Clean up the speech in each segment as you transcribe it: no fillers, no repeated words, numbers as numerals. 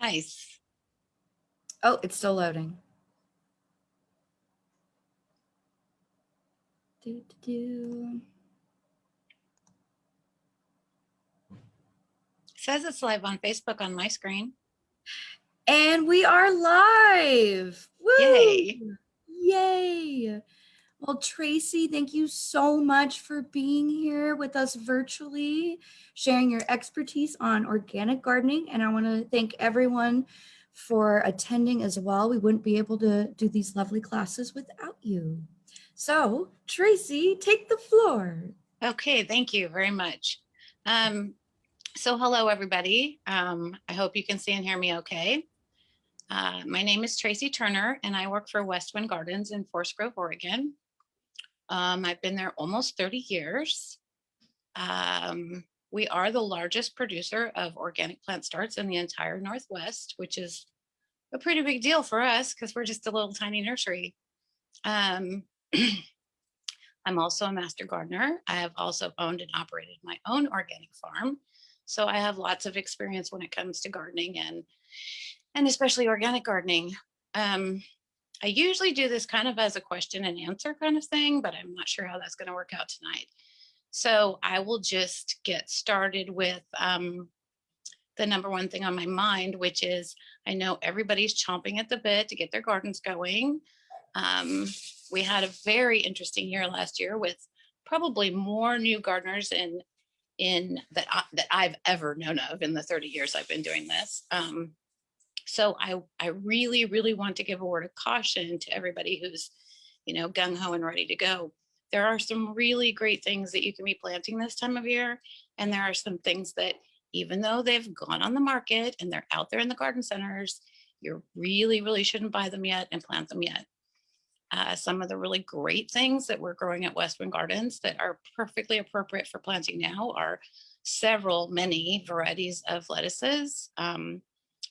Nice. Oh, it's still loading. Do, do, do. It says it's live on Facebook on my screen. And we are live. Woo! Yay. Yay! Well, Tracy, thank you so much for being here with us virtually, sharing your expertise on organic gardening. And I want to thank everyone for attending as well. We wouldn't be able to do these lovely classes without you. So, Tracy, take the floor. Okay, thank you very much. So hello, everybody. I hope you can see and hear me okay. My name is Tracy Turner, and I work for Westwind Gardens in Forest Grove, Oregon. I've been there almost 30 years. We are the largest producer of organic plant starts in the entire Northwest, which is a pretty big deal for us because we're just a little tiny nursery. Um, I'm also a master gardener. I have also owned and operated my own organic farm. So I have lots of experience when it comes to gardening and especially organic gardening. I usually do this kind of as a question and answer kind of thing, but I'm not sure how that's going to work out tonight. So I will just get started with the number one thing on my mind, which is I know everybody's chomping at the bit to get their gardens going. We had a very interesting year last year with probably more new gardeners in that I've ever known of in the 30 years I've been doing this. So I really, really want to give a word of caution to everybody who's, gung ho and ready to go. There are some really great things that you can be planting this time of year. And there are some things that, even though they've gone on the market and they're out there in the garden centers, you really, really shouldn't buy them yet and plant them yet. Some of the really great things that we're growing at Westwind Gardens that are perfectly appropriate for planting now are many varieties of lettuces.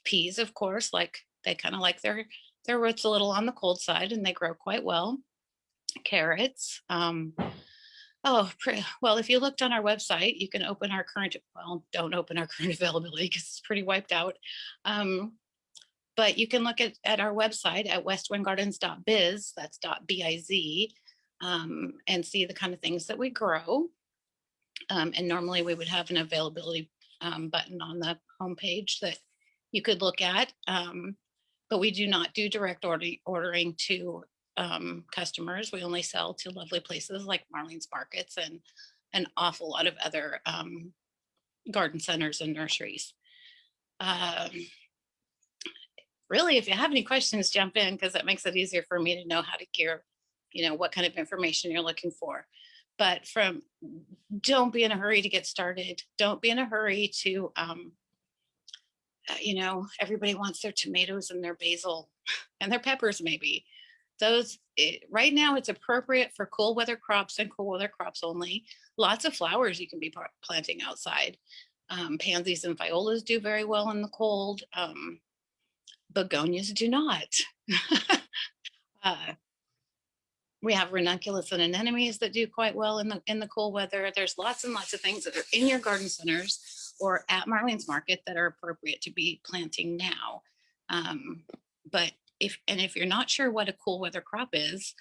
Peas, of course, like they kind of like their roots a little on the cold side and they grow quite well. Carrots. Well, if you looked on our website, you can open our current, well, don't open our current availability because it's pretty wiped out. But you can look at our website at westwindgardens.biz, that's .biz, and see the kind of things that we grow. And normally we would have an availability button on the homepage that you could look at. But we do not do direct ordering to customers. We only sell to lovely places like Marlene's Markets and an awful lot of other garden centers and nurseries. Really, if you have any questions, jump in because that makes it easier for me to know how to gear, what kind of information you're looking for. But don't be in a hurry to get started. Don't be in a hurry to, everybody wants their tomatoes and their basil and their peppers maybe. Right now it's appropriate for cool weather crops and cool weather crops only. Lots of flowers you can be planting outside. Pansies and violas do very well in the cold. Begonias do not. We have ranunculus and anemones that do quite well in the cool weather. There's lots and lots of things that are in your garden centers or at Marlene's Market that are appropriate to be planting now. But if you're not sure what a cool weather crop is,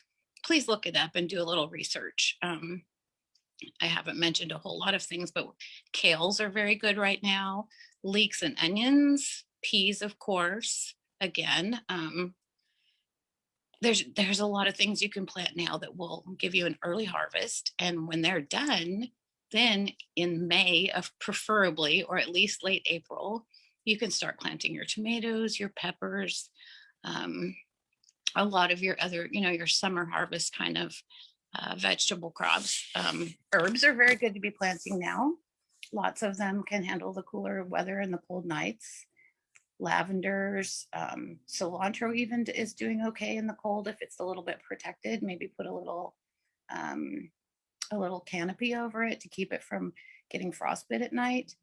please look it up and do a little research. I haven't mentioned a whole lot of things, but kales are very good right now. Leeks and onions, peas, of course. Again, there's a lot of things you can plant now that will give you an early harvest. And when they're done, then in May of preferably, or at least late April, you can start planting your tomatoes, your peppers, a lot of your other, your summer harvest kind of vegetable crops. Herbs are very good to be planting now. Lots of them can handle the cooler weather and the cold nights. Lavenders, cilantro even is doing okay in the cold if it's a little bit protected. Maybe put a little canopy over it to keep it from getting frostbite at night.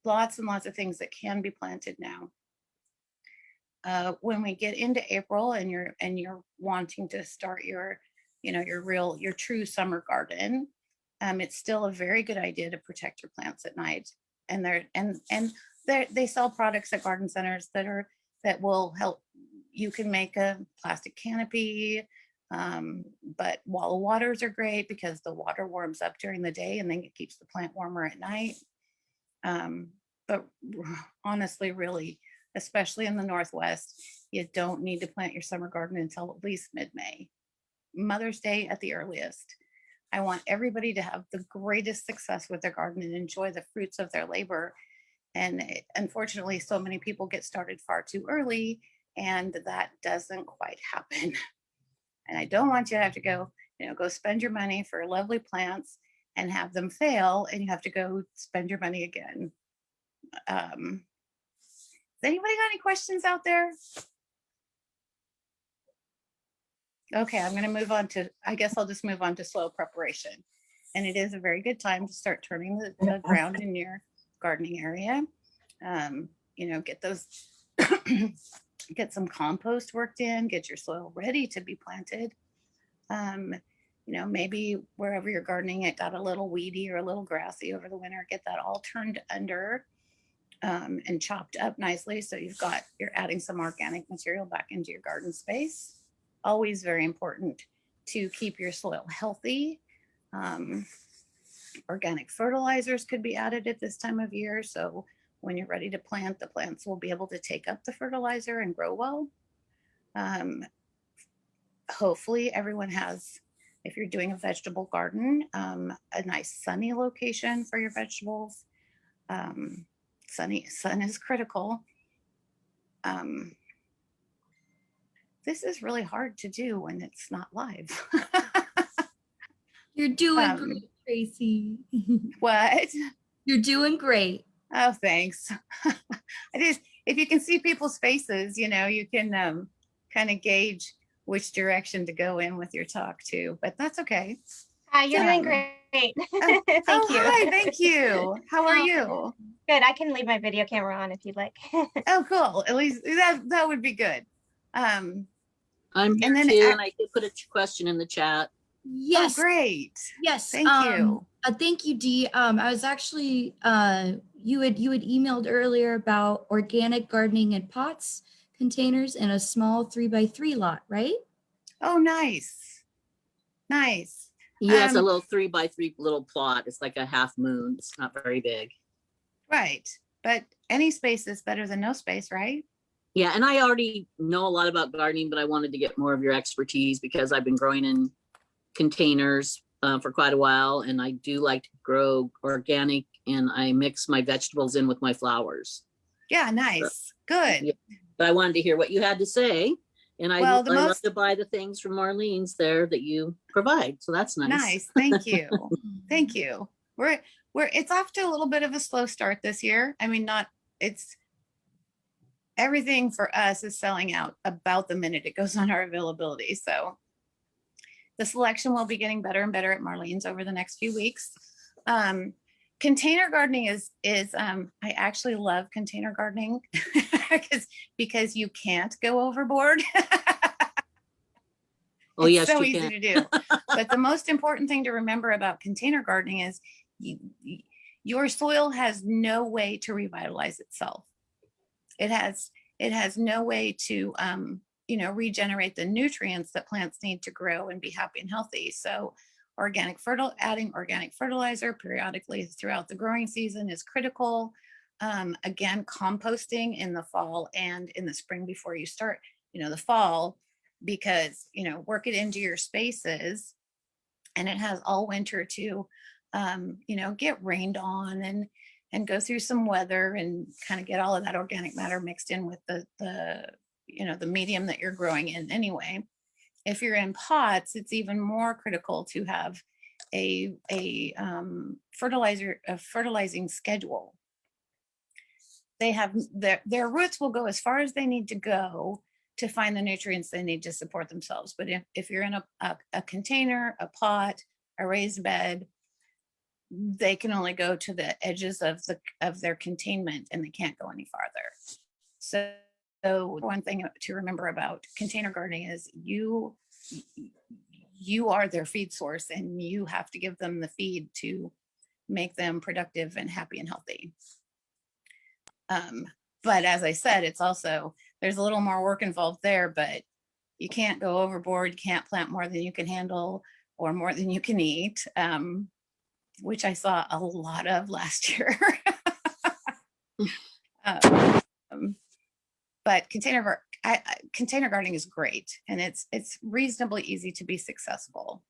Lots and lots of things that can be planted now. When we get into April and you're wanting to start your true summer garden, it's still a very good idea to protect your plants at night. And they sell products at garden centers that will help. You can make a plastic canopy, but wall waters are great because the water warms up during the day and then it keeps the plant warmer at night. But honestly, really, especially in the Northwest, you don't need to plant your summer garden until at least mid-May. Mother's Day at the earliest. I want everybody to have the greatest success with their garden and enjoy the fruits of their labor. And unfortunately, so many people get started far too early, and that doesn't quite happen. And I don't want you to have to go, go spend your money for lovely plants and have them fail, and you have to go spend your money again. Has anybody got any questions out there? Okay, I'm going to move on to, I guess I'll just move on to soil preparation. And it is a very good time to start turning the ground in your gardening area. Get those, get some compost worked in, get your soil ready to be planted. Maybe wherever you're gardening, it got a little weedy or a little grassy over the winter, get that all turned under and chopped up nicely. So you're adding some organic material back into your garden space. Always very important to keep your soil healthy. Organic fertilizers could be added at this time of year. So when you're ready to plant, the plants will be able to take up the fertilizer and grow well. Hopefully everyone has, if you're doing a vegetable garden, a nice sunny location for your vegetables. Sun is critical. This is really hard to do when it's not live. You're doing great, Tracy. What? You're doing great. Oh, thanks. If you can see people's faces, you can kind of gauge which direction to go in with your talk too, but that's okay. Hi, you're doing great. Thank you. Hi, thank you. How are you? Good. I can leave my video camera on if you'd like. Oh, cool. At least that would be good. I'm here too, and I did put a question in the chat. Yes. Oh, great. Yes. Thank you. Thank you, Dee. I was actually you had emailed earlier about organic gardening in pots, containers, in a small 3x3 lot, right? Oh, nice. Nice. Yes, a little 3x3 little plot. It's like a half moon. It's not very big. Right. But any space is better than no space, right? Yeah, and I already know a lot about gardening, but I wanted to get more of your expertise because I've been growing in containers for quite a while, and I do like to grow organic, and I mix my vegetables in with my flowers. Yeah, nice. So, good. Yeah. But I wanted to hear what you had to say, and I love to buy the things from Marlene's there that you provide. So that's nice. Nice. Thank you. Thank you. It's off to a little bit of a slow start this year. I mean, everything for us is selling out about the minute it goes on our availability. So the selection will be getting better and better at Marlene's over the next few weeks. Container gardening is I actually love container gardening because you can't go overboard. Oh, yes, so easy to do. But the most important thing to remember about container gardening is your soil has no way to revitalize itself. It has no way to regenerate the nutrients that plants need to grow and be happy and healthy. So adding organic fertilizer periodically throughout the growing season is critical. Again, composting in the fall and in the spring before you start, the fall, because, work it into your spaces, and it has all winter to, get rained on and go through some weather and kind of get all of that organic matter mixed in with the medium that you're growing in anyway. If you're in pots, it's even more critical to have a fertilizing schedule. They have their roots will go as far as they need to go to find the nutrients they need to support themselves. But if you're in a container, a pot, a raised bed, they can only go to the edges of their containment, and they can't go any farther. So one thing to remember about container gardening is you are their feed source, and you have to give them the feed to make them productive and happy and healthy. But as I said, it's also, there's a little more work involved there, but you can't go overboard. You can't plant more than you can handle or more than you can eat, which I saw a lot of last year. Um, but container gardening is great, and it's reasonably easy to be successful.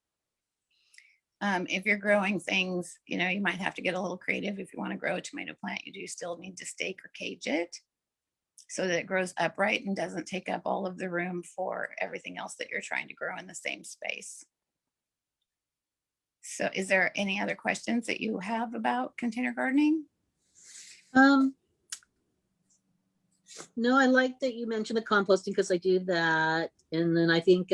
If you're growing things, you know, you might have to get a little creative. If you want to grow a tomato plant, you do still need to stake or cage it so that it grows upright and doesn't take up all of the room for everything else that you're trying to grow in the same space. So is there any other questions that you have about container gardening? No, I like that you mentioned the composting because I do that. And then I think,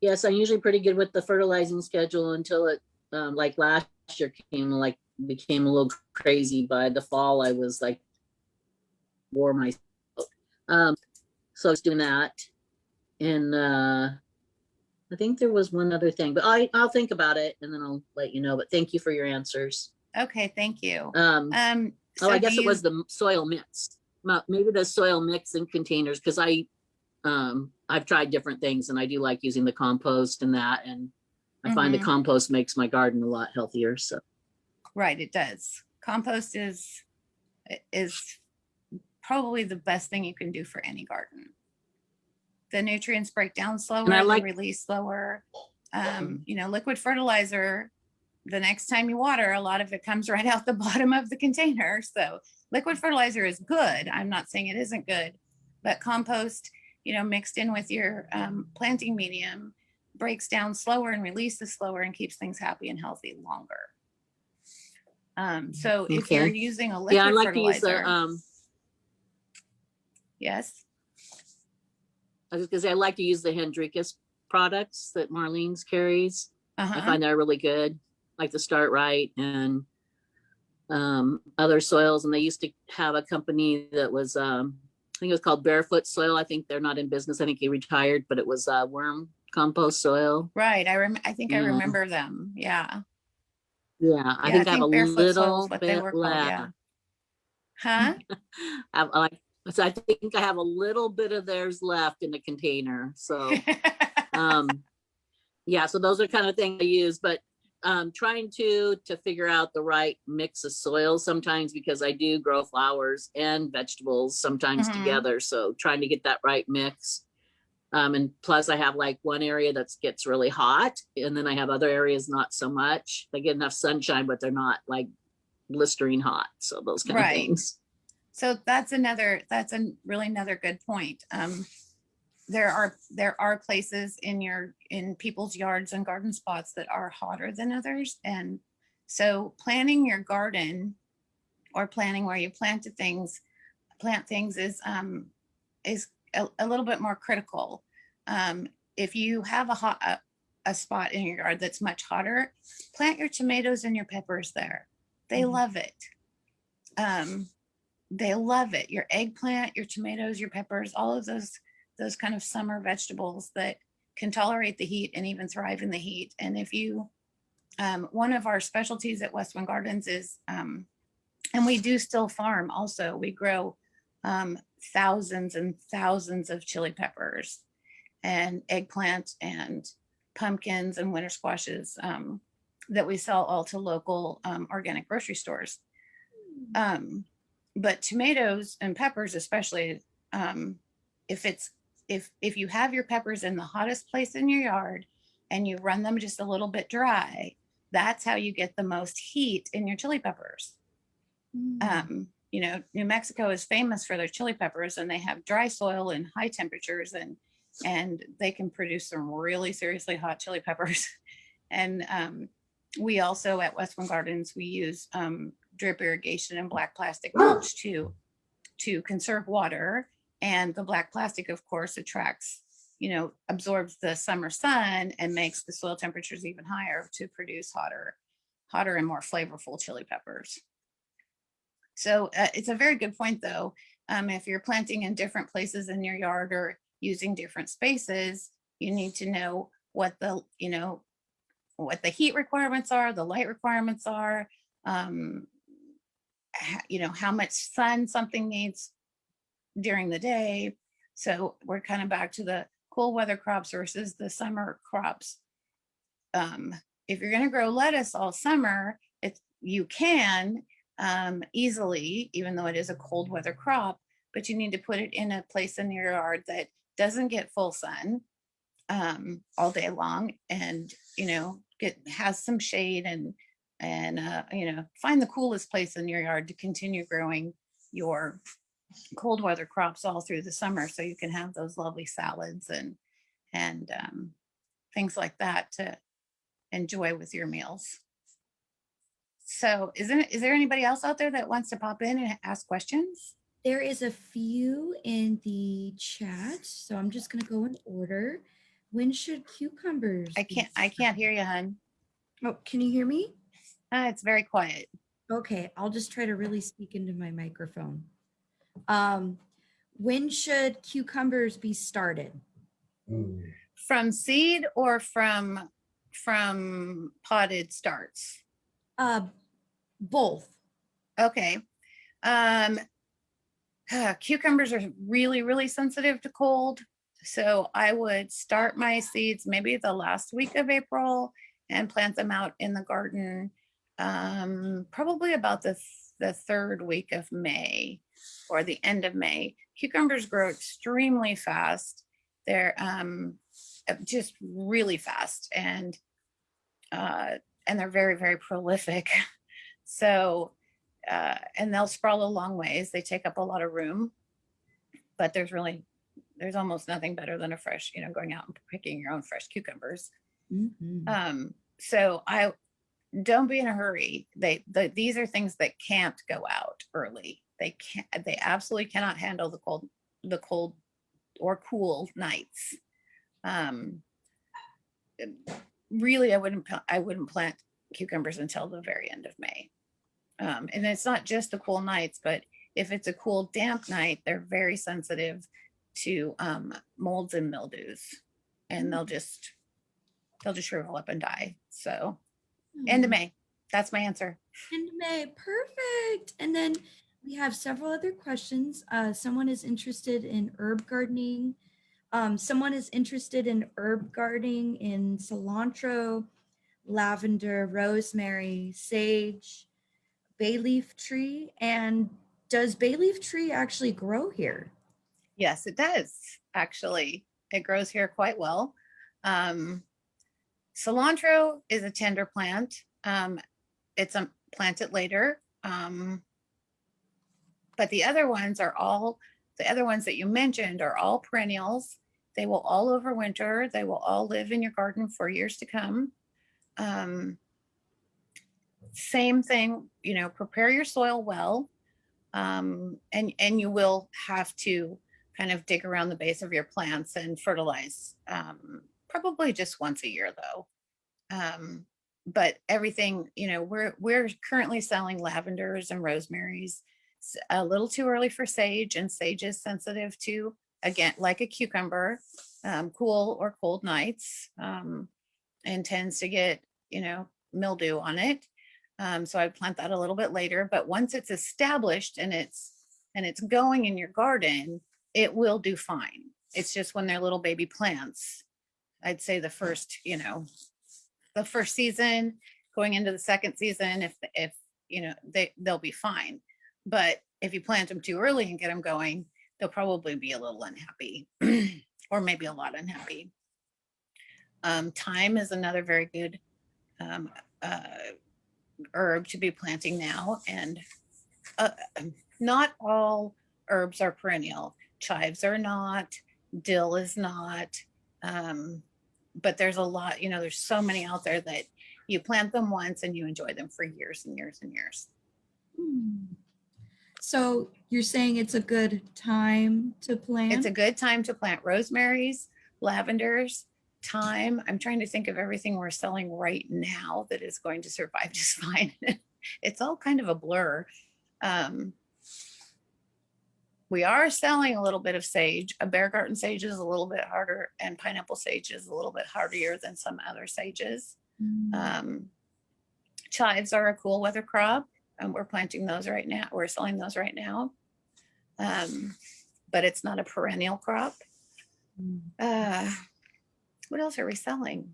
yes, I'm usually pretty good with the fertilizing schedule until it, like last year became a little crazy. By the fall, I was like, wore myself. So I was doing that. And I think there was one other thing, but I'll think about it and then I'll let you know. But thank you for your answers. Okay, thank you. So I guess it was the soil mix. Maybe the soil mix in containers, because I've tried different things and I do like using the compost and that, and I find the compost makes my garden a lot healthier. So right, it does. Compost is probably the best thing you can do for any garden. The nutrients break down slower, they release slower. You know, liquid fertilizer, the next time you water, a lot of it comes right out the bottom of the container. So liquid fertilizer is good. I'm not saying it isn't good, but compost, you know, mixed in with your planting medium breaks down slower and releases slower and keeps things happy and healthy longer. So if you're using a liquid I like fertilizer, to use yes. I was gonna say I like to use the Hendricus products that Marlene's carries. I find they're really good, like the Start Right and other soils. And they used to have a company that was I think it was called Barefoot Soil. I think they're not in business. I think he retired, but it was worm compost soil. Right. I think I remember them. Yeah. Yeah, I think I have a little what bit they were left. called, yeah. Huh? So I think I have a little bit of theirs left in the container. So yeah, so those are kind of things I use, but trying to figure out the right mix of soils sometimes, because I do grow flowers and vegetables sometimes together. So trying to get that right mix. And plus I have like one area that gets really hot, and then I have other areas not so much. They get enough sunshine, but they're not like blistering hot. So those kind of things. So that's really another good point. There are places in people's yards and garden spots that are hotter than others. And so planning your garden or planning where you plant things is a little bit more critical. If you have a spot in your yard that's much hotter, plant your tomatoes and your peppers there. They love it. They love it. Your eggplant, your tomatoes, your peppers, all of those kind of summer vegetables that can tolerate the heat and even thrive in the heat. And if you, one of our specialties at Westwind Gardens is, and we do still farm also, we grow thousands and thousands of chili peppers and eggplant and pumpkins and winter squashes that we sell all to local organic grocery stores. But tomatoes and peppers, especially, if you have your peppers in the hottest place in your yard and you run them just a little bit dry, that's how you get the most heat in your chili peppers. You know, New Mexico is famous for their chili peppers, and they have dry soil and high temperatures, and they can produce some really seriously hot chili peppers. And we also at Westwind Gardens, we use drip irrigation and black plastic mulch to conserve water. And the black plastic, of course, absorbs the summer sun and makes the soil temperatures even higher to produce hotter and more flavorful chili peppers. So it's a very good point, though. If you're planting in different places in your yard or using different spaces, you need to know what the heat requirements are, the light requirements are, how much sun something needs during the day. So we're kind of back to the cool weather crops versus the summer crops. If you're going to grow lettuce all summer, you can easily, even though it is a cold weather crop, but you need to put it in a place in your yard that doesn't get full sun all day long, and has some shade, and find the coolest place in your yard to continue growing your cold weather crops all through the summer, so you can have those lovely salads and things like that to enjoy with your meals. So is there anybody else out there that wants to pop in and ask questions? There is a few in the chat, so I'm just going to go in order. When should cucumbers I can't hear you, hon. Oh, can you hear me? It's very quiet. Okay, I'll just try to really speak into my microphone. When should cucumbers be started? From seed or from potted starts? Both. Okay. Cucumbers are really, really sensitive to cold. So I would start my seeds maybe the last week of April and plant them out in the garden probably about the third week of May or the end of May. Cucumbers grow extremely fast. They're just really fast, and they're very, very prolific. So and they'll sprawl a long ways. They take up a lot of room, but there's almost nothing better than a fresh, going out and picking your own fresh cucumbers. Mm-hmm. So I don't be in a hurry. These are things that can't go out early. They absolutely cannot handle the cold or cool nights. Really, I wouldn't plant cucumbers until the very end of May. And it's not just the cool nights, but if it's a cool, damp night, they're very sensitive to molds and mildews, and they'll just shrivel up and die. So end of May. That's my answer. End of May. Perfect. And then we have several other questions. Someone is interested in herb gardening. Someone is interested in herb gardening in cilantro, lavender, rosemary, sage, bay leaf tree. And does bay leaf tree actually grow here? Yes, it does. Actually, it grows here quite well. Cilantro is a tender plant. It's planted later. But the other ones that you mentioned are all perennials. They will all overwinter. They will all live in your garden for years to come. Same thing, prepare your soil well. And you will have to kind of dig around the base of your plants and fertilize, probably just once a year though. But everything, we're currently selling lavenders and rosemaries. It's a little too early for sage, and sage is sensitive to, again, like a cucumber, cool or cold nights, and tends to get, mildew on it. So I plant that a little bit later, but once it's established and it's going in your garden, it will do fine. It's just when they're little baby plants, I'd say the first season going into the second season, if they'll be fine. But if you plant them too early and get them going, they'll probably be a little unhappy or maybe a lot unhappy. Thyme is another very good herb to be planting now, and not all herbs are perennial. Chives are not, dill is not, but there's a lot, there's so many out there that you plant them once and you enjoy them for years and years and years. So you're saying it's a good time to plant? It's a good time to plant rosemaries, lavenders, thyme. I'm trying to think of everything we're selling right now that is going to survive just fine. It's all kind of a blur. We are selling a little bit of sage. A bear garden sage is a little bit harder, and pineapple sage is a little bit hardier than some other sages. Chives are a cool weather crop. and we're planting those right now. We're selling those right now. But it's not a perennial crop. What else are we selling?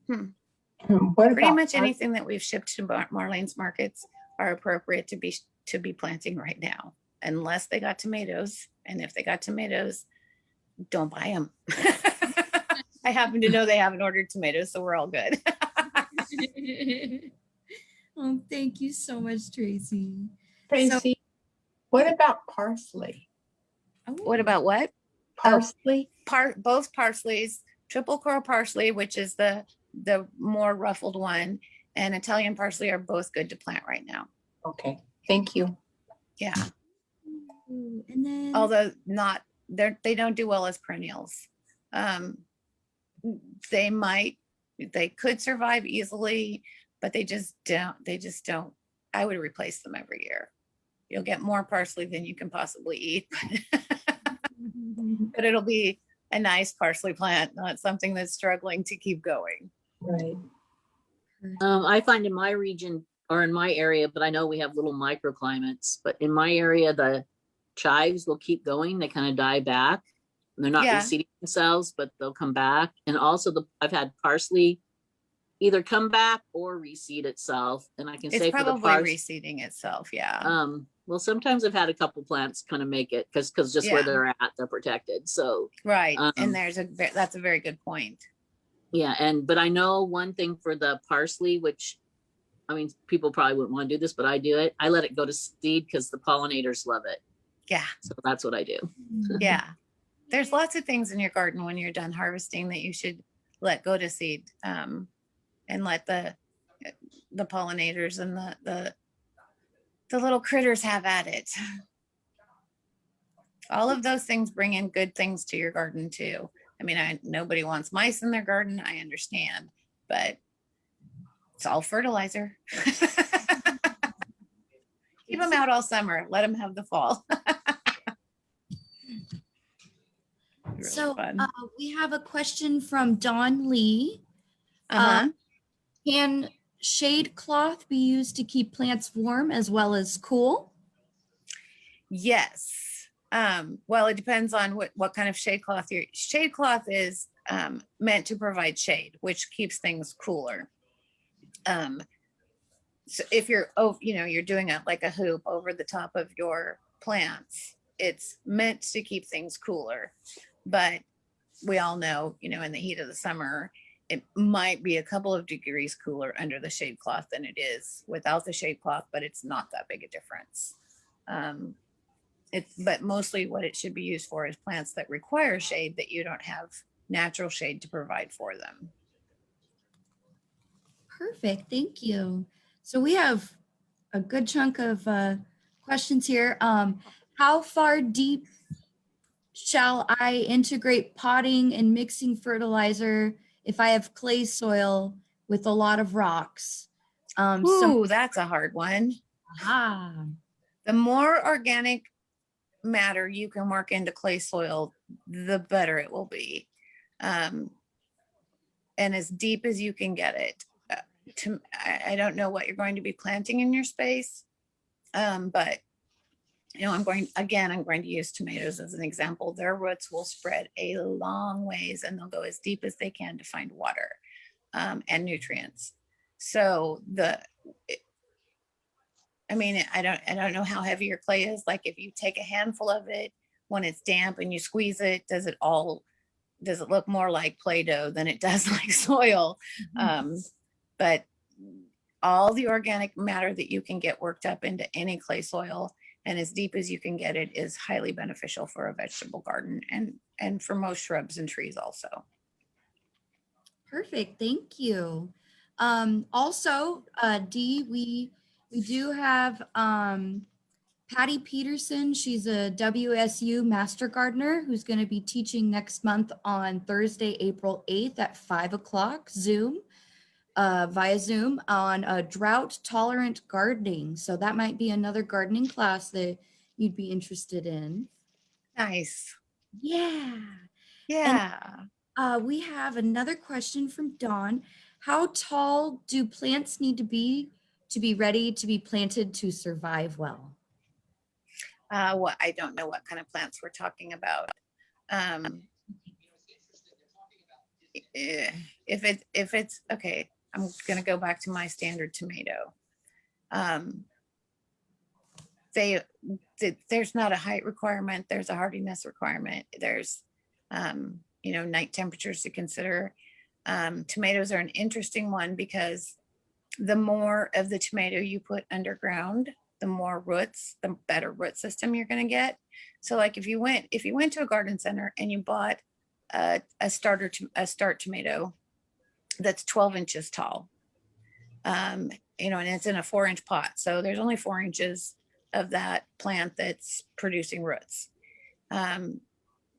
What Pretty about much anything that we've shipped to Marlene's markets are appropriate to be planting right now, unless they got tomatoes. And if they got tomatoes, don't buy them. I happen to know they haven't ordered tomatoes, so we're all good. Oh, thank you so much, Tracy. Tracy? What about parsley? What about what? Parsley? Both parsleys, triple coral parsley, which is the more ruffled one, and Italian parsley are both good to plant right now. Okay, thank you. Yeah. And then Although they don't do well as perennials. They could survive easily, but they just don't. I would replace them every year. You'll get more parsley than you can possibly eat, but it'll be a nice parsley plant, not something that's struggling to keep going. Right. I find in my region or in my area, but I know we have little microclimates, but in my area, the chives will keep going. They kind of die back. And they're not Yeah. reseeding themselves, but they'll come back. And also I've had parsley either come back or reseed itself. And I can It's say for the probably reseeding itself. Yeah. well, sometimes I've had a couple plants kind of make it because just where Yeah. they're at, they're protected. So Right. And um, that's a very good point. yeah. But I know one thing for the parsley, which I mean, people probably wouldn't want to do this, but I do it. I let it go to seed because the pollinators love it. Yeah. So that's what I do. Yeah. There's lots of things in your garden when you're done harvesting that you should let go to seed, and let the pollinators and the little critters have at it. All of those things bring in good things to your garden too. I mean, nobody wants mice in their garden. I understand, but it's all fertilizer. Keep them out all summer. Let them have the fall. Really so fun. we have a question from Dawn Lee. Uh-huh. Can shade cloth be used to keep plants warm as well as cool? Yes. Well, it depends on what kind of shade cloth shade cloth is meant to provide shade, which keeps things cooler. So if you're you're doing like a hoop over the top of your plants, it's meant to keep things cooler. But we all know, in the heat of the summer, it might be a couple of degrees cooler under the shade cloth than it is without the shade cloth, but it's not that big a difference. But mostly what it should be used for is plants that require shade that you don't have natural shade to provide for them. Perfect, thank you. So we have a good chunk of questions here. How far deep shall I integrate potting and mixing fertilizer if I have clay soil with a lot of rocks? Ooh, that's a hard one. The more organic matter you can work into clay soil, the better it will be. And as deep as you can get it. I don't know what you're going to be planting in your space, but I'm going to use tomatoes as an example. Their roots will spread a long ways and they'll go as deep as they can to find water and nutrients. So I don't know how heavy your clay is. Like if you take a handful of it when it's damp and you squeeze it, does it look more like Play-Doh than it does like soil? But all the organic matter that you can get worked up into any clay soil and as deep as you can get it is highly beneficial for a vegetable garden and for most shrubs and trees also. Perfect, thank you. Also, Dee, we do have Patty Peterson. She's a WSU Master Gardener who's going to be teaching next month on Thursday, April 8th at 5 o'clock via Zoom on drought tolerant gardening. So that might be another gardening class that you'd be interested in. Nice. Yeah. Yeah. And, we have another question from Dawn. How tall do plants need to be to be ready to be planted to survive well? What, I don't know what kind of plants we're talking about. If it's okay, I'm gonna go back to my standard tomato. There's not a height requirement, there's a hardiness requirement, there's night temperatures to consider. Tomatoes are an interesting one because the more of the tomato you put underground, the more roots, the better root system you're going to get. So like if you went to a garden center and you bought a start tomato that's 12 inches tall, and it's in a 4-inch pot, so there's only 4 inches of that plant that's producing roots.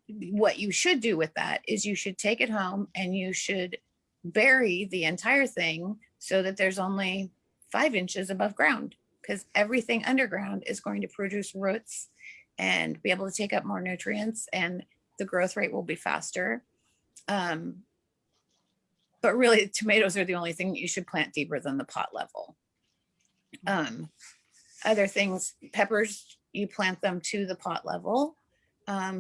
What you should do with that is you should take it home and you should bury the entire thing so that there's only 5 inches above ground, because everything underground is going to produce roots and be able to take up more nutrients, and the growth rate will be faster. But really, tomatoes are the only thing that you should plant deeper than the pot level. Other things, peppers, you plant them to the pot level,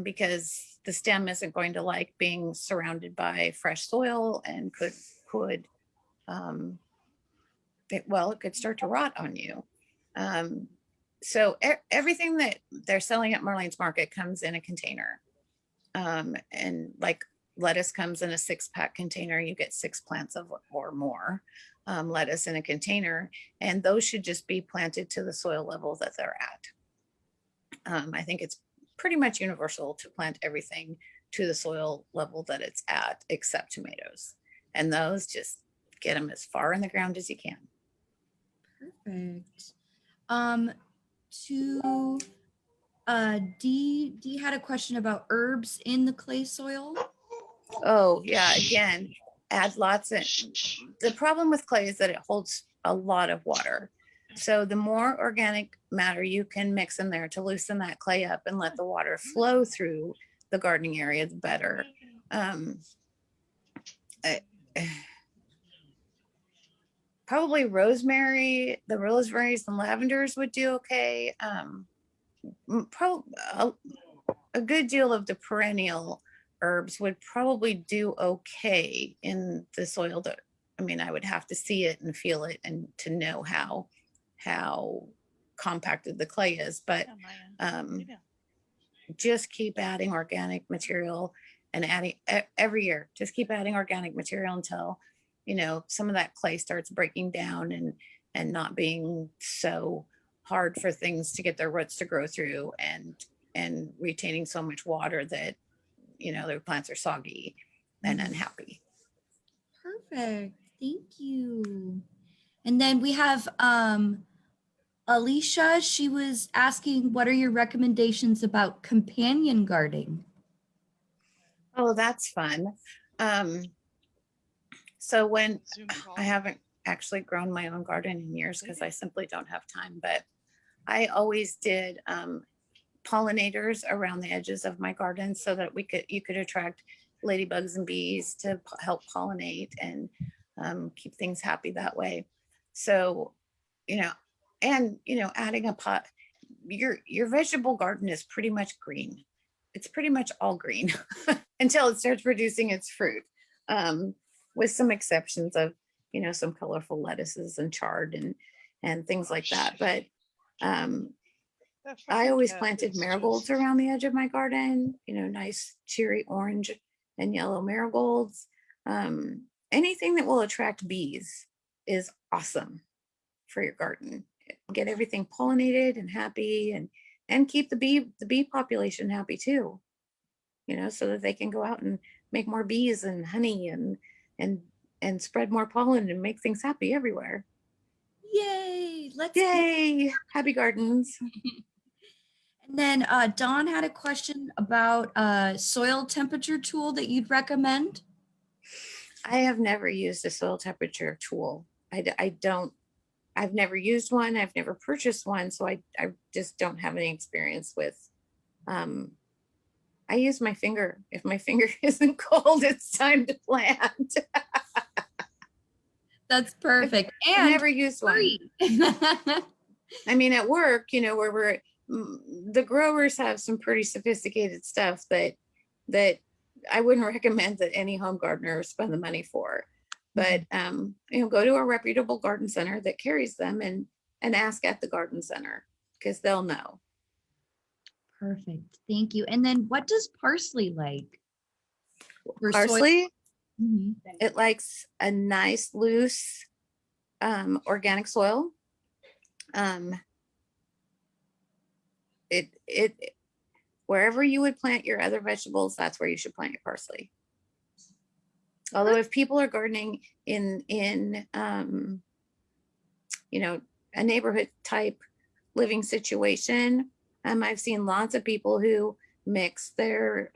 because the stem isn't going to like being surrounded by fresh soil and it could start to rot on you. So everything that they're selling at Marlene's Market comes in a container. And like lettuce comes in a 6-pack container, you get 6 plants of or more lettuce in a container, and those should just be planted to the soil level that they're at. I think it's pretty much universal to plant everything to the soil level that it's at, except tomatoes. And those, just get them as far in the ground as you can. Perfect. D had a question about herbs in the clay soil. Oh yeah, again, add lots of, the problem with clay is that it holds a lot of water. So the more organic matter you can mix in there to loosen that clay up and let the water flow through the gardening area, the better. Probably rosemary, the rosemaries and lavenders would do okay. Probably a good deal of the perennial herbs would probably do okay in the soil. I would have to see it and feel it and to know how compacted the clay is, but just keep adding organic material and adding every year. Just keep adding organic material until some of that clay starts breaking down and not being so hard for things to get their roots to grow through, and retaining so much water that their plants are soggy and unhappy. Perfect. Thank you. And then we have Alicia. She was asking, what are your recommendations about companion gardening? Oh, that's fun. So when I haven't actually grown my own garden in years because I simply don't have time, but I always did pollinators around the edges of my garden so that you could attract ladybugs and bees to help pollinate and keep things happy that way. So, adding a pot, your vegetable garden is pretty much green. It's pretty much all green until it starts producing its fruit, with some exceptions of, some colorful lettuces and chard and things like that. But I always planted marigolds around the edge of my garden, nice cherry orange and yellow marigolds. Anything that will attract bees is awesome for your garden. Get everything pollinated and happy, and keep the bee population happy too, so that they can go out and make more bees and honey and spread more pollen and make things happy everywhere. Yay! Yay! Happy gardens. And then Dawn had a question about a soil temperature tool that you'd recommend. I have never used a soil temperature tool. I've never used one. I've never purchased one. So I just don't have any experience with, I use my finger. If my finger isn't cold, it's time to plant. That's perfect. I've And never used one. free. I mean, at work, where the growers have some pretty sophisticated stuff that I wouldn't recommend that any home gardener spend the money for. But go to a reputable garden center that carries them and ask at the garden center because they'll know. Perfect. Thank you. And then what does parsley like? For soil? Parsley, Mhm. it likes a nice, loose, organic soil. It wherever you would plant your other vegetables, that's where you should plant your parsley. Although if people are gardening in a neighborhood type living situation, I've seen lots of people who mix their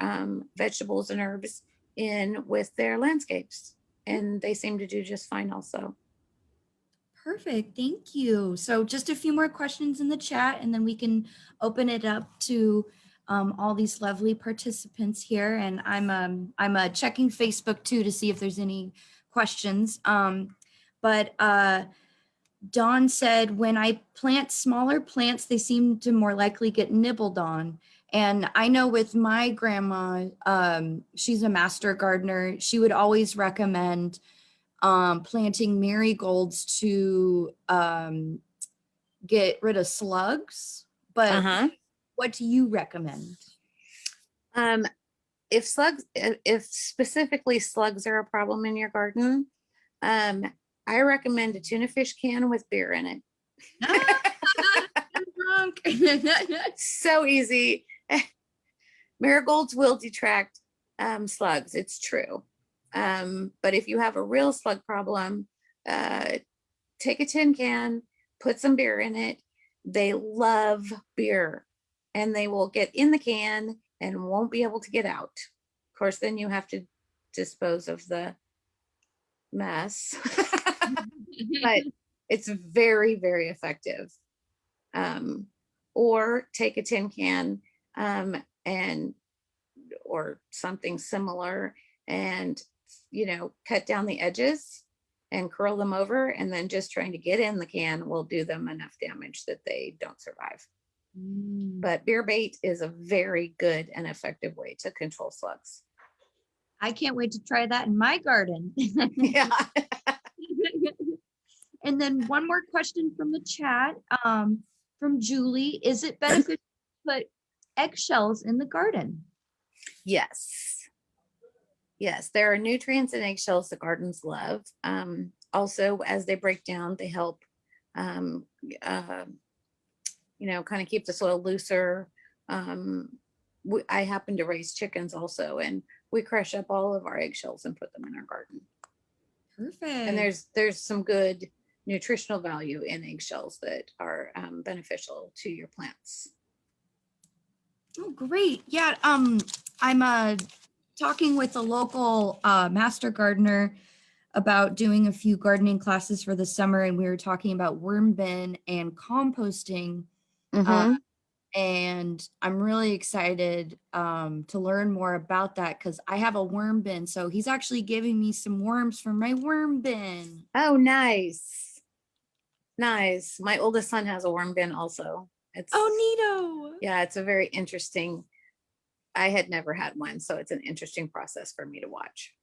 vegetables and herbs in with their landscapes, and they seem to do just fine also. Perfect. Thank you. So just a few more questions in the chat, and then we can open it up to all these lovely participants here. And I'm checking Facebook too to see if there's any questions. But Dawn said, when I plant smaller plants, they seem to more likely get nibbled on. And I know with my grandma, she's a master gardener. She would always recommend planting marigolds to get rid of slugs. But what do you recommend? If specifically slugs are a problem in your garden, I recommend a tuna fish can with beer in it. Drunk. So easy. Marigolds will detract slugs, it's true. But if you have a real slug problem, take a tin can, put some beer in it. They love beer, and they will get in the can and won't be able to get out. Of course, then you have to dispose of the mess. But it's very, very effective. Or take a tin can or something similar and cut down the edges and curl them over, and then just trying to get in the can will do them enough damage that they don't survive. But beer bait is a very good and effective way to control slugs. I can't wait to try that in my garden. Yeah. And then one more question from the chat, from Julie. Is it beneficial to put eggshells in the garden? Yes. Yes, there are nutrients in eggshells that gardens love. Also, as they break down, they help, kind of keep the soil looser. I happen to raise chickens also, and we crush up all of our eggshells and put them in our garden. Perfect. And there's some good nutritional value in eggshells that are beneficial to your plants. Oh, great. Yeah. I'm talking with a local master gardener about doing a few gardening classes for the summer, and we were talking about worm bin and composting. And I'm really excited to learn more about that because I have a worm bin. So he's actually giving me some worms from my worm bin. Oh, nice. Nice. My oldest son has a worm bin also. Oh, neato. Yeah, it's a very interesting. I had never had one, so it's an interesting process for me to watch.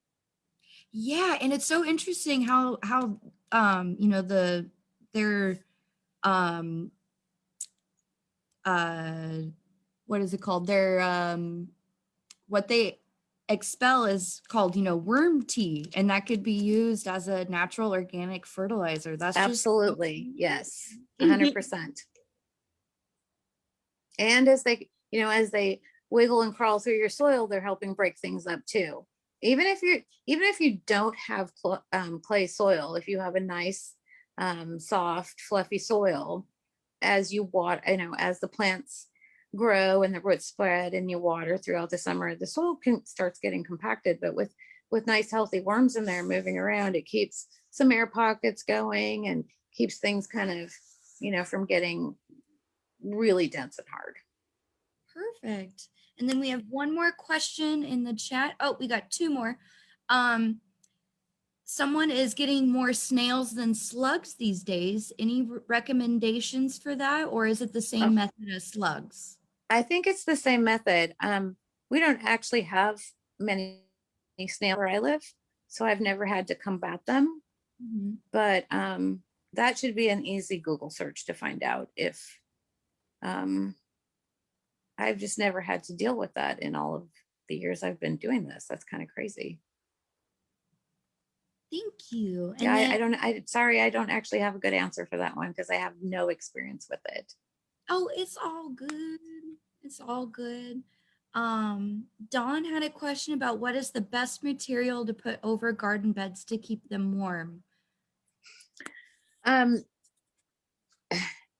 Yeah, and it's so interesting how their what is it called? Their what they expel is called, worm tea, and that could be used as a natural organic fertilizer. That's absolutely, yes, 100%. And as they wiggle and crawl through your soil, they're helping break things up too. Even if you don't have clay soil, if you have a nice soft fluffy soil, as you water, as the plants grow and the roots spread and you water throughout the summer, the soil starts getting compacted. But with nice healthy worms in there moving around, it keeps some air pockets going and keeps things kind of from getting really dense and hard. Perfect. And then we have one more question in the chat. Oh, we got two more. someone is getting more snails than slugs these days. Any recommendations for that, or is it the same method as slugs? I think it's the same method. We don't actually have many snails where I live, so I've never had to combat them. Mhm. But that should be an easy Google search to find out if I've just never had to deal with that in all of the years I've been doing this. That's kind of crazy. Thank you. And Yeah, then, sorry, I don't actually have a good answer for that one because I have no experience with it. oh, it's all good. It's all good. Dawn had a question about what is the best material to put over garden beds to keep them warm. Um,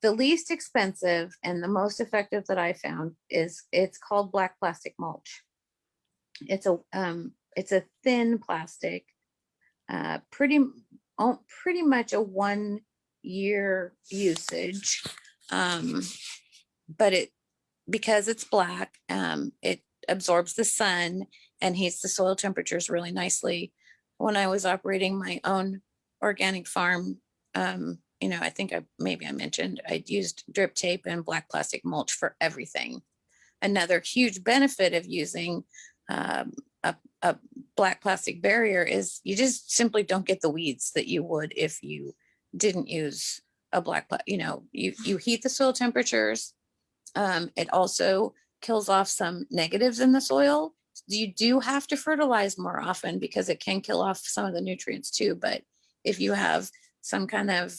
the least expensive and the most effective that I found is it's called black plastic mulch. It's a thin plastic, pretty much a 1 year usage. But because it's black, it absorbs the sun and heats the soil temperatures really nicely. When I was operating my own organic farm, I think maybe I mentioned I used drip tape and black plastic mulch for everything. Another huge benefit of using a black plastic barrier is you just simply don't get the weeds that you would if you didn't use a you heat the soil temperatures. It also kills off some negatives in the soil. You do have to fertilize more often because it can kill off some of the nutrients too. But if you have some kind of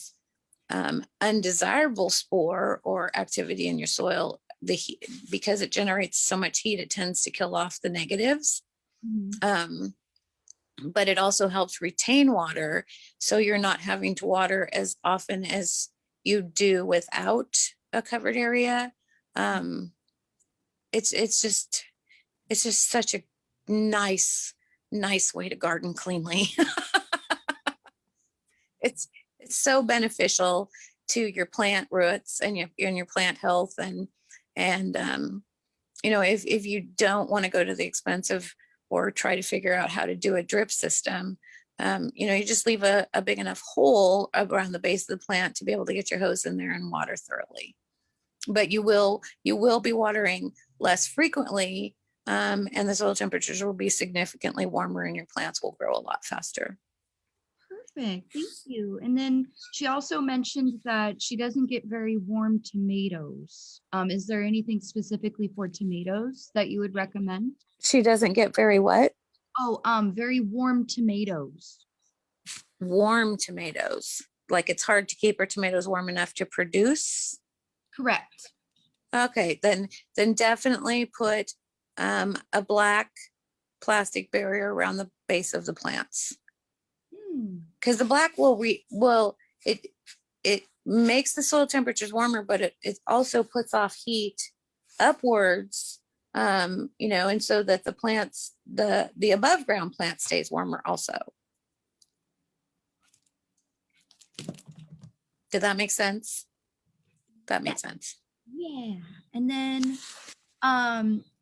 undesirable spore or activity in your soil, the heat, because it generates so much heat, it tends to kill off the negatives. But it also helps retain water, so you're not having to water as often as you do without a covered area. It's just such a nice way to garden cleanly. it's so beneficial to your plant roots and your plant health, and if you don't want to go to the expensive or try to figure out how to do a drip system, you just leave a big enough hole around the base of the plant to be able to get your hose in there and water thoroughly. But you will be watering less frequently, and the soil temperatures will be significantly warmer and your plants will grow a lot faster. Perfect. Thank you. And then she also mentioned that she doesn't get very warm tomatoes. Is there anything specifically for tomatoes that you would recommend? She doesn't get very what? Oh, very warm tomatoes. Warm tomatoes. Like it's hard to keep her tomatoes warm enough to produce? Correct. Okay, then definitely put a black plastic barrier around the base of the plants. Because the black it makes the soil temperatures warmer, but it also puts off heat upwards, and so that the plants, the above ground plant stays warmer also. Did that make sense? That makes sense. Yeah. And then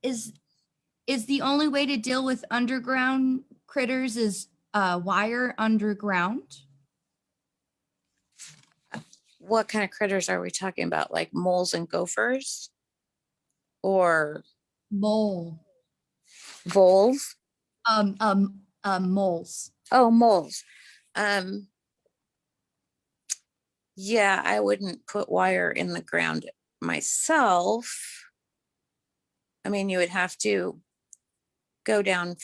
is the only way to deal with underground critters is wire underground? What kind of critters are we talking about? Like moles and gophers? Or Mole. voles? Moles. Oh, moles. Yeah, I wouldn't put wire in the ground myself. I mean, you would have to go down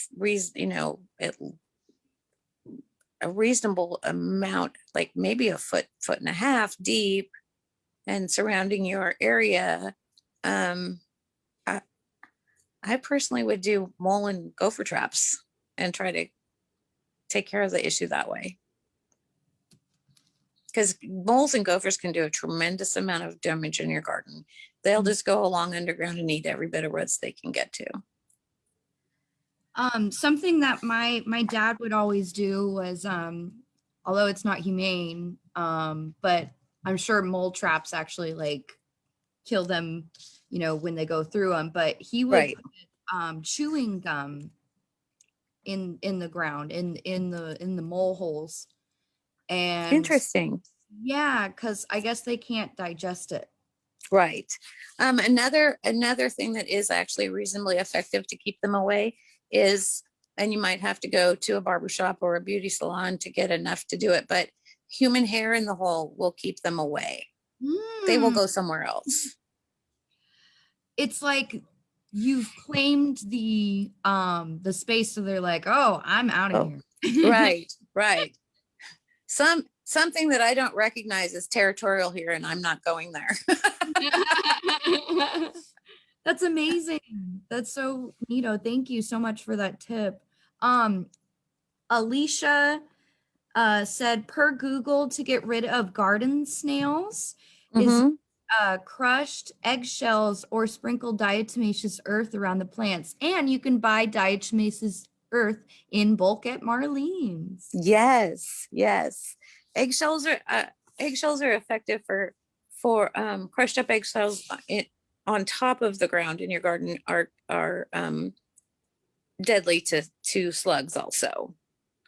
a reasonable amount, like maybe a foot and a half deep, and surrounding your area. I personally would do mole and gopher traps and try to take care of the issue that way. Because moles and gophers can do a tremendous amount of damage in your garden. They'll just go along underground and eat every bit of roots they can get to. Something that my dad would always do was, although it's not humane, but I'm sure mole traps actually like kill them, when they go through them. But he would Right. put, chewing gum in the ground, in the mole holes. And Interesting. yeah, because I guess they can't digest it. Right. Another thing that is actually reasonably effective to keep them away is, and you might have to go to a barber shop or a beauty salon to get enough to do it, but human hair in the hole will keep them away. They will Mm. go somewhere else. It's like you've claimed the space, so they're like, oh, I'm out of Oh, here. right, right. Something that I don't recognize is territorial here, and I'm not going there. That's amazing. That's so neato. Thank you so much for that tip. Alicia said per Google to get rid of garden snails is Mhm. crushed eggshells or sprinkle diatomaceous earth around the plants. And you can buy diatomaceous earth in bulk at Marlene's. Yes, yes. Eggshells are eggshells are effective for crushed up eggshells on top of the ground in your garden are deadly to slugs also.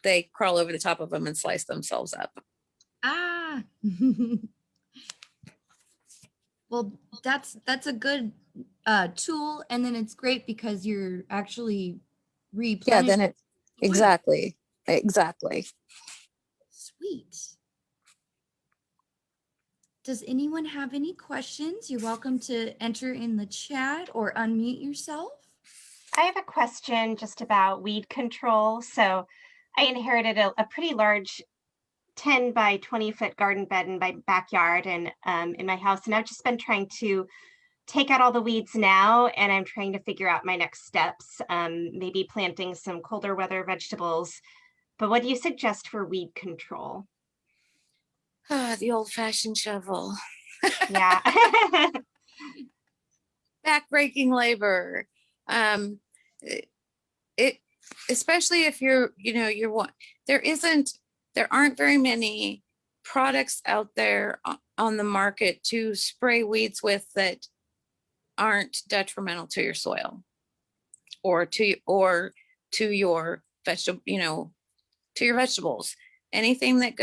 They crawl over the top of them and slice themselves up. Ah. Well, that's a good tool, and then it's great because you're actually Yeah, replenishing. then it exactly. Sweet. Does anyone have any questions? You're welcome to enter in the chat or unmute yourself. I have a question just about weed control. So I inherited a pretty large 10 by 20 foot garden bed in my backyard and in my house. And I've just been trying to take out all the weeds now, and I'm trying to figure out my next steps, maybe planting some colder weather vegetables. But what do you suggest for weed control? The old-fashioned shovel. Yeah. Backbreaking labor. It especially if you're one, there aren't very many products out there on the market to spray weeds with that aren't detrimental to your soil or to your vegetable, to your vegetables. Anything that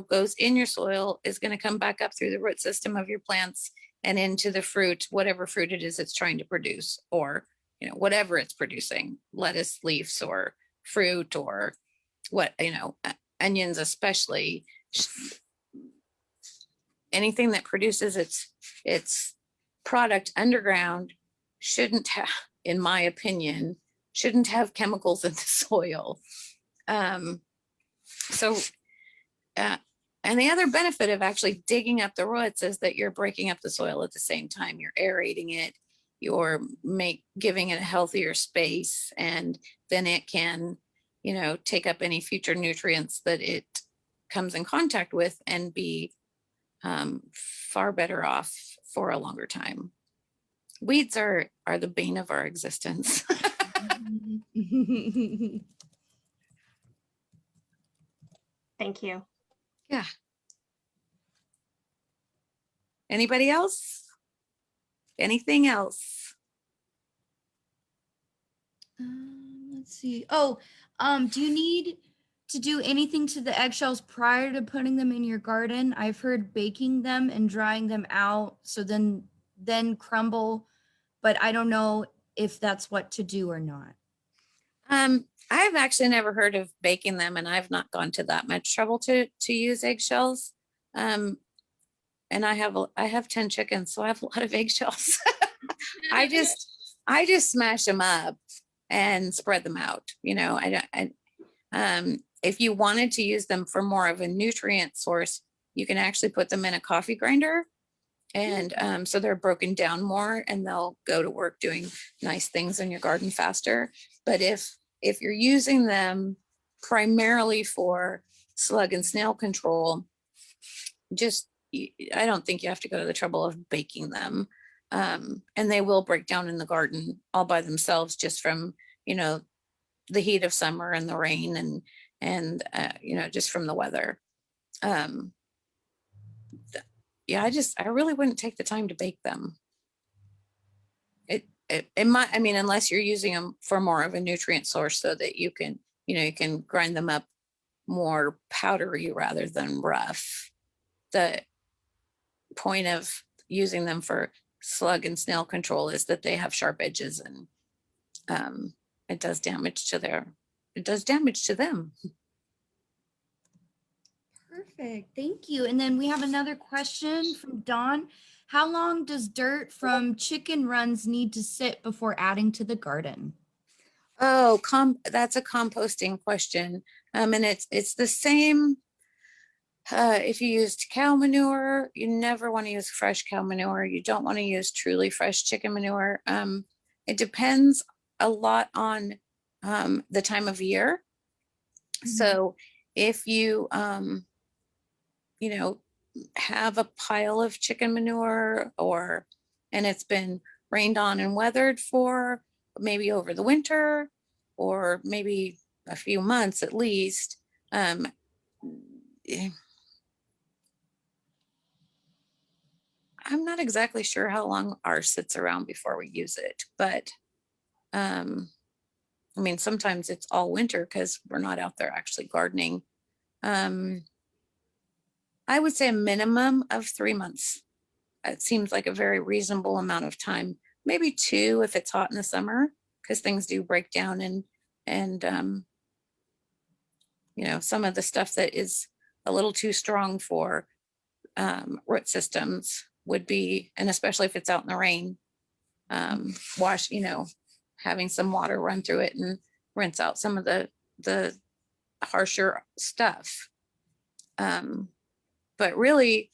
goes in your soil is going to come back up through the root system of your plants and into the fruit, whatever fruit it is it's trying to produce, or whatever it's producing, lettuce leaves or fruit or onions, especially anything that produces its product underground shouldn't have, in my opinion, shouldn't have chemicals in the soil. So and the other benefit of actually digging up the roots is that you're breaking up the soil at the same time. You're aerating it, you're giving it a healthier space, and then it can take up any future nutrients that it comes in contact with and be far better off for a longer time. Weeds are the bane of our existence. Thank you. Yeah. Anybody else? Anything else? Let's see. Oh, do you need to do anything to the eggshells prior to putting them in your garden? I've heard baking them and drying them out so then crumble, but I don't know if that's what to do or not. I've actually never heard of baking them, and I've not gone to that much trouble to use eggshells. And I have 10 chickens, so I have a lot of eggshells. I just smash them up and spread them out. If you wanted to use them for more of a nutrient source, you can actually put them in a coffee grinder, and so they're broken down more, and they'll go to work doing nice things in your garden faster. But if you're using them primarily for slug and snail control, I don't think you have to go to the trouble of baking them. And they will break down in the garden all by themselves, just from the heat of summer and the rain and just from the weather. Yeah, I really wouldn't take the time to bake them. It might, unless you're using them for more of a nutrient source so that you can you can grind them up more powdery rather than rough. The point of using them for slug and snail control is that they have sharp edges, and it does damage to them. Perfect. Thank you. And then we have another question from Dawn. How long does dirt from chicken runs need to sit before adding to the garden? Oh, that's a composting question. And it's the same. If you used cow manure, you never want to use fresh cow manure. You don't want to use truly fresh chicken manure. It depends a lot on the time of year. So if you, have a pile of chicken manure and it's been rained on and weathered for maybe over the winter or maybe a few months at least, I'm not exactly sure how long ours sits around before we use it, but sometimes it's all winter because we're not out there actually gardening. I would say a minimum of 3 months. It seems like a very reasonable amount of time. Maybe 2 if it's hot in the summer, because things do break down and some of the stuff that is a little too strong for root systems would be, and especially if it's out in the rain, having some water run through it and rinse out some of the harsher stuff. But really,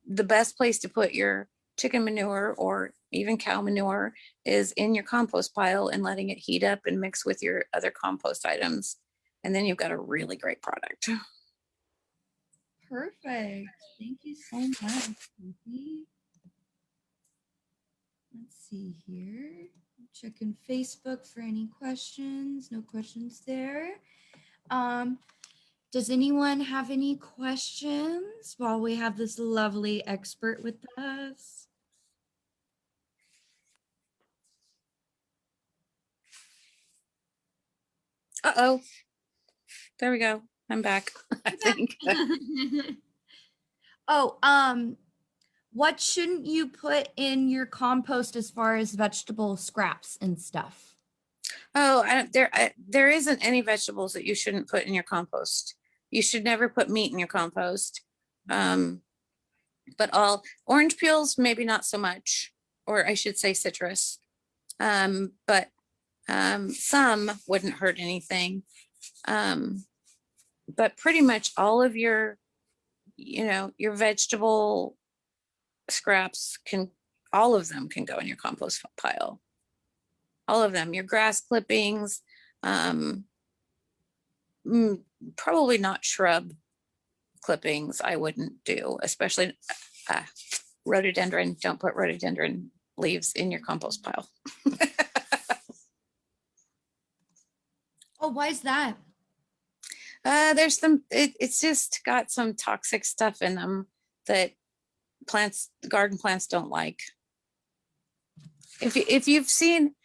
the best place to put your chicken manure or even cow manure is in your compost pile and letting it heat up and mix with your other compost items. And then you've got a really great product. Perfect. Thank you so much, Ruthie. Let's see here. Checking Facebook for any questions. No questions there. Does anyone have any questions while we have this lovely expert with us? Uh-oh. There we go. I'm back, I think. What shouldn't you put in your compost as far as vegetable scraps and stuff? Oh, there isn't any vegetables that you shouldn't put in your compost. You should never put meat in your compost. But all orange peels, maybe not so much, or I should say citrus. But some wouldn't hurt anything. But pretty much all of your vegetable scraps all of them can go in your compost pile. All of them, your grass clippings, probably not shrub clippings. I wouldn't do, especially rhododendron. Don't put rhododendron leaves in your compost pile. Oh, why is that? There's it's just got some toxic stuff in them that garden plants don't like. If you've seen,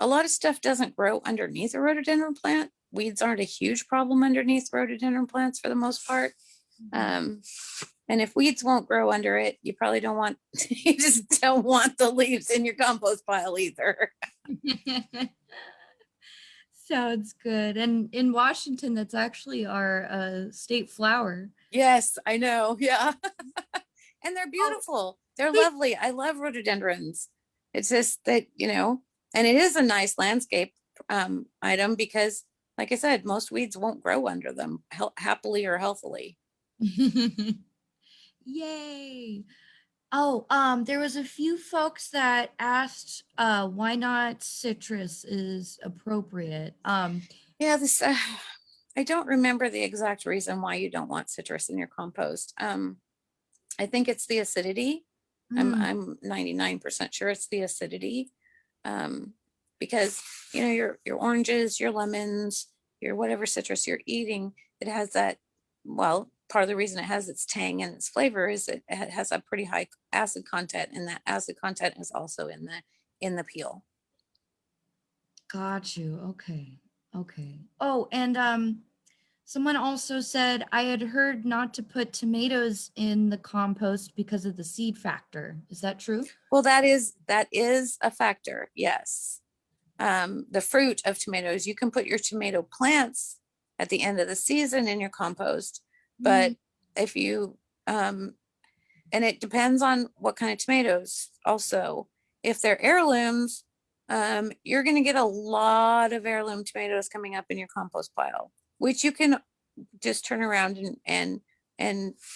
a lot of stuff doesn't grow underneath a rhododendron plant. Weeds aren't a huge problem underneath rhododendron plants for the most part. And if weeds won't grow under it, you probably don't want, you just don't want the leaves in your compost pile either. Sounds good. And in Washington, that's actually our state flower. Yes, I know. Yeah. And they're beautiful. They're lovely. I love rhododendrons. It's just that, and it is a nice landscape item because, like I said, most weeds won't grow under them happily or healthily. Yay. Oh, there was a few folks that asked why not citrus is appropriate. Yeah, this I don't remember the exact reason why you don't want citrus in your compost. I think it's the acidity. I'm 99% sure it's the acidity. Because your oranges, your lemons, your whatever citrus you're eating, it has that, well, part of the reason it has its tang and its flavor is it has a pretty high acid content, and that acid content is also in the peel. Got you. Okay. Okay. Oh, and someone also said I had heard not to put tomatoes in the compost because of the seed factor. Is that true? Well, that is a factor. Yes. The fruit of tomatoes, you can put your tomato plants at the end of the season in your compost, but if you, and it depends on what kind of tomatoes also. If they're heirlooms, you're going to get a lot of heirloom tomatoes coming up in your compost pile, which you can just turn around and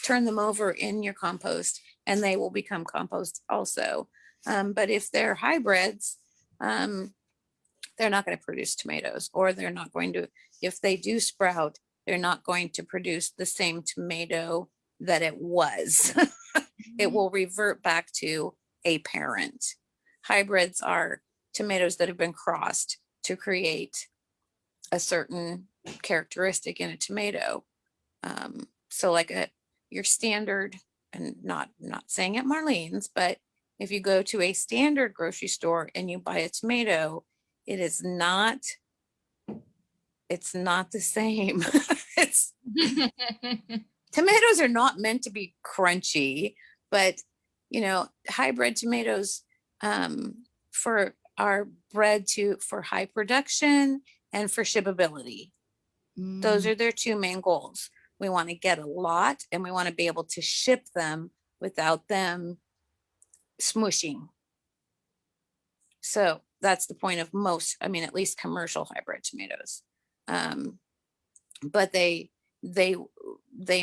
turn them over in your compost, and they will become compost also. But if they're hybrids, they're not going to produce tomatoes, or they're not going to, if they do sprout, they're not going to produce the same tomato that it was. It will revert back to a parent. Hybrids are tomatoes that have been crossed to create a certain characteristic in a tomato. So like your standard, and not saying at Marlene's, but if you go to a standard grocery store and you buy a tomato, it's not the same. It's tomatoes are not meant to be crunchy, but hybrid tomatoes are bred for high production and for shippability. Those are their two main goals. We want to get a lot, and we want to be able to ship them without them smushing. So that's the point of most, at least commercial hybrid tomatoes. But they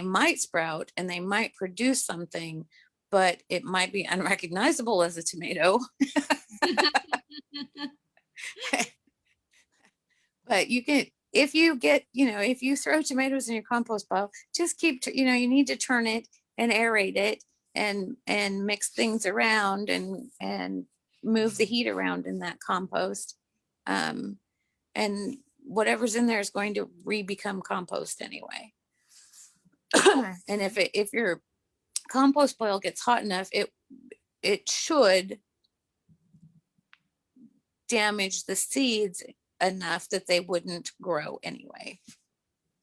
might sprout and they might produce something, but it might be unrecognizable as a tomato. But you can, if you throw tomatoes in your compost pile, just keep, you need to turn it and aerate it and mix things around and move the heat around in that compost. And whatever's in there is going to become compost anyway. And if your compost pile gets hot enough, it should damage the seeds enough that they wouldn't grow anyway.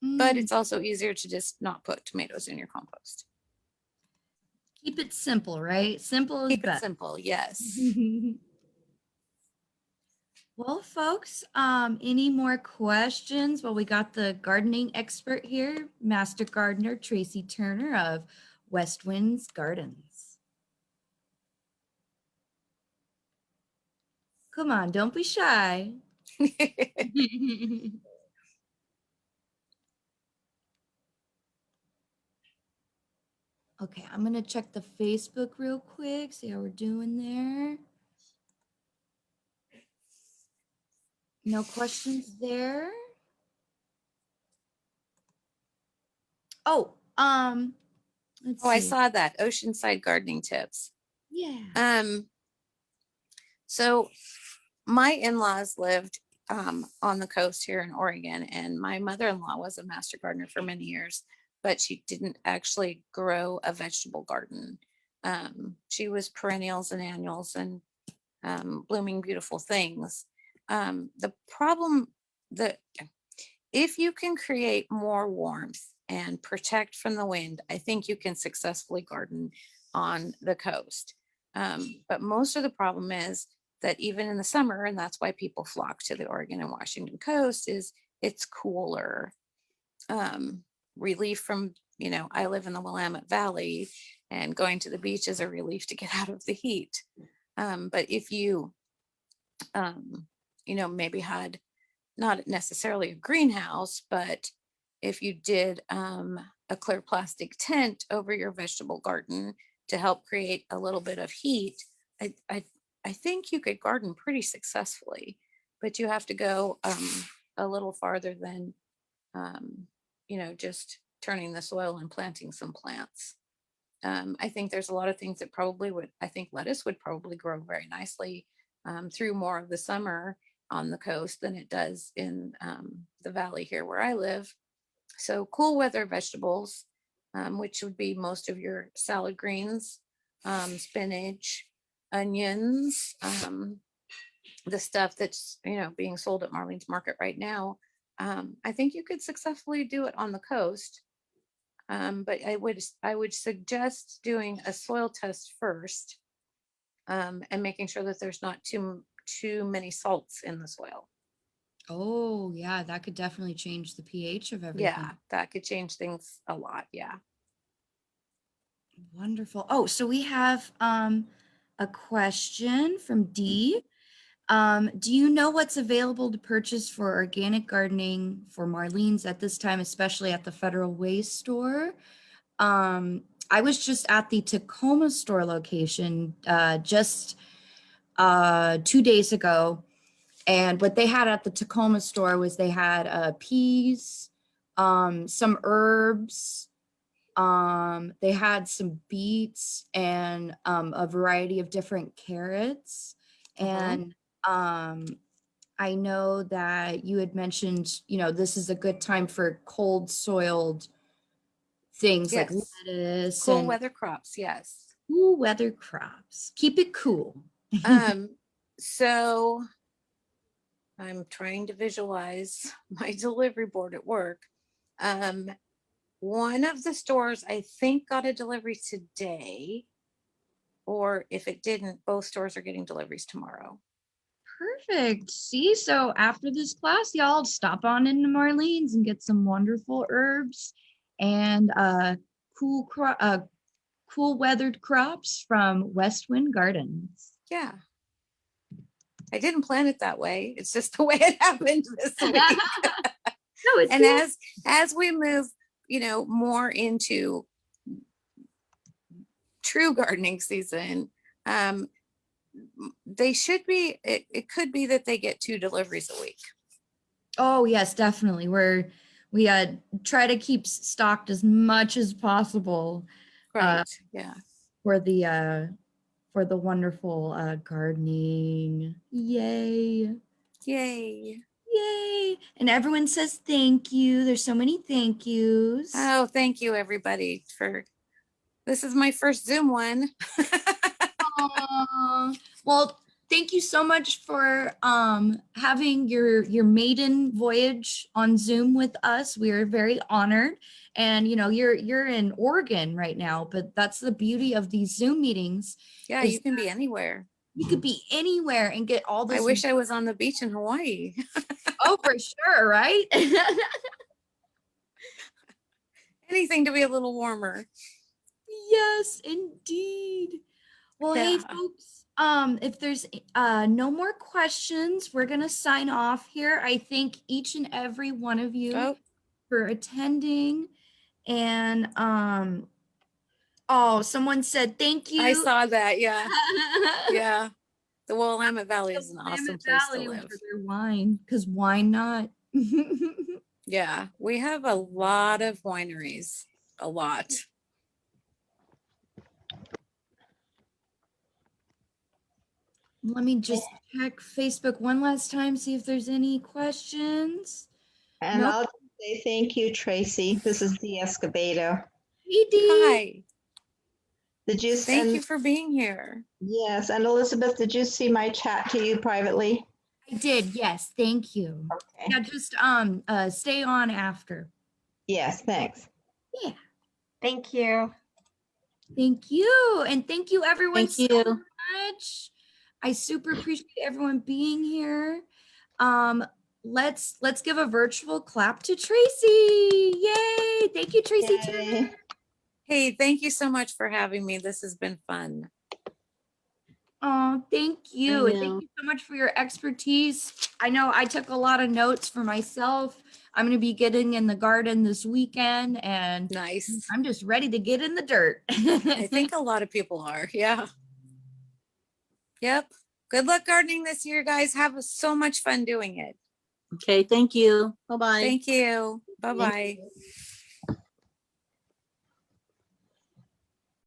But it's also easier to just not put tomatoes in your compost. Keep it simple, right? Simple is Keep it best. simple, yes. Well, folks, any more questions? Well, we got the gardening expert here, Master Gardener Tracy Turner of Westwind's Gardens. Come on, don't be shy. Okay, I'm gonna check the Facebook real quick, see how we're doing there. No questions there. Oh, let's see. I saw that Oceanside gardening tips. Yeah. So my in-laws lived on the coast here in Oregon, and my mother-in-law was a master gardener for many years, but she didn't actually grow a vegetable garden. She was perennials and annuals and blooming beautiful things. The problem that if you can create more warmth and protect from the wind, I think you can successfully garden on the coast. But most of the problem is that even in the summer, and that's why people flock to the Oregon and Washington coast, is it's cooler. Relief from, I live in the Willamette Valley, and going to the beach is a relief to get out of the heat. But if you, maybe had not necessarily a greenhouse, but if you did a clear plastic tent over your vegetable garden to help create a little bit of heat, I think you could garden pretty successfully, but you have to go a little farther than, just turning the soil and planting some plants. I think there's a lot of things that I think lettuce would probably grow very nicely through more of the summer on the coast than it does in the valley here where I live. So cool weather vegetables, which would be most of your salad greens, spinach, onions, the stuff that's, being sold at Marlene's Market right now, I think you could successfully do it on the coast. But I would suggest doing a soil test first, and making sure that there's not too many salts in the soil. Oh, yeah, that could definitely change the pH of everything. Yeah, that could change things a lot. Yeah. Wonderful. Oh, so we have a question from D. Do you know what's available to purchase for organic gardening for Marlene's at this time, especially at the Federal Waste Store? I was just at the Tacoma store location just 2 days ago. And what they had at the Tacoma store was they had peas, some herbs, they had some beets and a variety of different carrots. And I know that you had mentioned, this is a good time for cold soiled things like Yes. lettuce Cool and weather crops. Yes. cool weather crops. Keep it cool. So I'm trying to visualize my delivery board at work. One of the stores I think got a delivery today, or if it didn't, both stores are getting deliveries tomorrow. Perfect. See, so after this class, y'all stop on into Marlene's and get some wonderful herbs and cool cool weathered crops from Westwind Gardens. Yeah. I didn't plan it that way. It's just the way it happened this week. No, it's And good. as we move, more into true gardening season, they should be, it could be that they get 2 deliveries a week. Oh yes, definitely. We try to keep stocked as much as possible Right. Yeah. for the wonderful gardening. Yay. Yay. Yay. And everyone says thank you. There's so many thank yous. Oh, thank you everybody this is my first Zoom one. Aw. Well, thank you so much for having your maiden voyage on Zoom with us. We are very honored. And you're in Oregon right now, but that's the beauty of these Zoom meetings. Yeah, is you can be anywhere. You could be anywhere and get all this. I wish I was on the beach in Hawaii. Oh, for sure, right? Anything to be a little warmer. Yes, indeed. Well, hey Yeah. folks, if there's no more questions, we're gonna sign off here. I thank each and every one of you for attending. And oh, someone said thank you. I saw that. Yeah. Yeah. The Willamette Valley is an awesome place to live. For their wine, because why not? Yeah, we have a lot of wineries. A lot. Let me just check Facebook one last time, see if there's any questions. And Nope. I'll just say thank you, Tracy. This is Dee Escobedo. Hey, Dee. Hi. Did you Thank you for being here. Yes, and Elizabeth, did you see my chat to you privately? I did, yes, thank you. Okay. Yeah, just stay on after. Yes, thanks. Yeah. Thank you. Thank you. And thank you everyone Thank so you. much. I super appreciate everyone being here. Let's give a virtual clap to Tracy. Yay. Thank you, Tracy Turner. Yay. Hey, thank you so much for having me. This has been fun. Oh, thank you. I And know. thank you so much for your expertise. I know I took a lot of notes for myself. I'm going to be getting in the garden this weekend and Nice. I'm just ready to get in the dirt. I think a lot of people are. Yeah. Yep. Good luck gardening this year, guys. Have so much fun doing it. Okay, thank you. Bye-bye. Thank you. Thank Bye-bye. you.